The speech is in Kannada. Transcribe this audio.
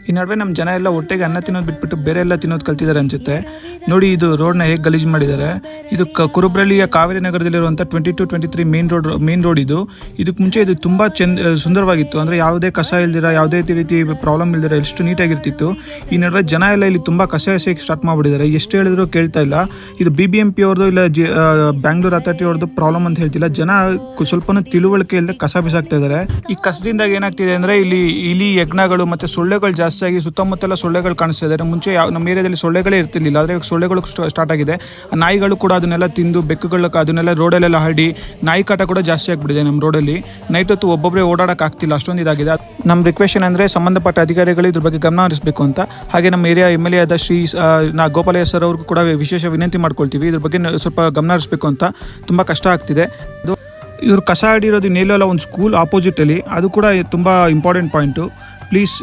ಈ ನಡುವೆ ನಮ್ಮ ಜನ ಎಲ್ಲ ಹೊಟ್ಟೆಗೆ ಅನ್ನ ತಿನ್ನೋದು ಬಿಟ್ಬಿಟ್ಟು ಬೇರೆ ಎಲ್ಲ ತಿನ್ನೋದು ಕಲ್ತಿದ್ದಾರೆ ಅನ್ಸುತ್ತೆ. ನೋಡಿ ಇದು ರೋಡ್ನ ಹೇಗೆ ಗಲೀಜು ಮಾಡಿದ್ದಾರೆ. ಇದು ಕುರುಬ್ರಳ್ಳಿಯ ಕಾವೇರಿ ನಗರದಲ್ಲಿರುವಂಥ 22-23 ಮೇನ್ ರೋಡ್ ಇದು. ಇದಕ್ಕೆ ಮುಂಚೆ ಇದು ತುಂಬ ಸುಂದರವಾಗಿತ್ತು. ಅಂದರೆ ಯಾವುದೇ ಕಸ ಇಲ್ದಿರ, ಯಾವುದೇ ರೀತಿ ಪ್ರಾಬ್ಲಮ್ ಇಲ್ದಿರ ಎಷ್ಟು ನೀಟಾಗಿರ್ತಿತ್ತು. ಈ ನಡುವೆ ಜನ ಎಲ್ಲ ಇಲ್ಲಿ ತುಂಬ ಕಸ ಎಸೆಯಕ್ಕೆ ಸ್ಟಾರ್ಟ್ ಮಾಡಿಬಿಟ್ಟಿದ್ದಾರೆ. ಎಷ್ಟು ಹೇಳಿದ್ರು ಕೇಳ್ತಾ ಇಲ್ಲ. ಇದು BBMP ಅವ್ರದ್ದು ಇಲ್ಲ ಬ್ಯಾಂಗ್ಳೂರ್ ಅಥಾರಿಟಿ ಅವ್ರದ್ದು ಪ್ರಾಬ್ಲಮ್ ಅಂತ ಹೇಳ್ತಿಲ್ಲ. ಜನ ಸ್ವಲ್ಪನೂ ತಿಳುವಳಿಕೆ ಇಲ್ಲದೆ ಕಸ ಬಿಸಾಕ್ತಾ ಇದ್ದಾರೆ. ಈ ಕಸದಿಂದಾಗ ಏನಾಗ್ತಿದೆ ಅಂದರೆ ಇಲ್ಲಿ ಇಲಿ, ಹೆಗ್ಣಗಳು ಮತ್ತು ಸೊಳ್ಳೆಗಳು ಜಾಸ್ತಿ ಆಗಿ ಸುತ್ತಮುತ್ತಲ ಸೊಳ್ಳೆಗಳು ಕಾಣಿಸ್ತಾ ಇದ್ದಾರೆ. ಮುಂಚೆ ನಮ್ಮ ಏರಿಯಾದಲ್ಲಿ ಸೊಳ್ಳೆಗಳೇ ಇರ್ತಿರ್ಲಿಲ್ಲ, ಆದರೆ ಸೊಳ್ಳೆಗಳು ಸ್ಟಾರ್ಟ್ ಆಗಿದೆ. ನಾಯಿಗಳು ಕೂಡ ಅದನ್ನೆಲ್ಲ ತಿಂದು ಬೆಕ್ಕುಗಳು ಅದನ್ನೆಲ್ಲ ರೋಡಲ್ಲೆಲ್ಲ ಹರಡಿ ನಾಯಿ ಕಾಟ ಕೂಡ ಜಾಸ್ತಿ ಆಗಿಬಿಟ್ಟಿದೆ ನಮ್ಮ ರೋಡಲ್ಲಿ. ನೈಟ್ ಹೊತ್ತು ಒಬ್ಬೊಬ್ಬರೇ ಓಡಾಡೋಕೆ ಆಗ್ತಿಲ್ಲ, ಅಷ್ಟೊಂದು ಇದಾಗಿದೆ. ನಮ್ಮ ರಿಕ್ವೆಷನ್ ಅಂದರೆ ಸಂಬಂಧಪಟ್ಟ ಅಧಿಕಾರಿಗಳು ಇದ್ರ ಬಗ್ಗೆ ಗಮನ ಹರಿಸಬೇಕು ಅಂತ. ಹಾಗೆ ನಮ್ಮ ಏರಿಯಾ MLA ಆದ ಶ್ರೀ ಗೋಪಾಲಯ್ಯ ಸರ್ ಅವ್ರಿಗೂ ಕೂಡ ವಿಶೇಷ ವಿನಂತಿ ಮಾಡ್ಕೊಳ್ತೀವಿ, ಇದ್ರ ಬಗ್ಗೆ ಸ್ವಲ್ಪ ಗಮನ ಹರಿಸಬೇಕು ಅಂತ. ತುಂಬ ಕಷ್ಟ ಆಗ್ತಿದೆ. ಇವರು ಕಸ ಆಡಿರೋದು ಇನ್ನೆಲ್ಲ ಒಂದು ಸ್ಕೂಲ್ ಆಪೋಸಿಟಲ್ಲಿ, ಅದು ಕೂಡ ತುಂಬ ಇಂಪಾರ್ಟೆಂಟ್ ಪಾಯಿಂಟು. ಪ್ಲೀಸ್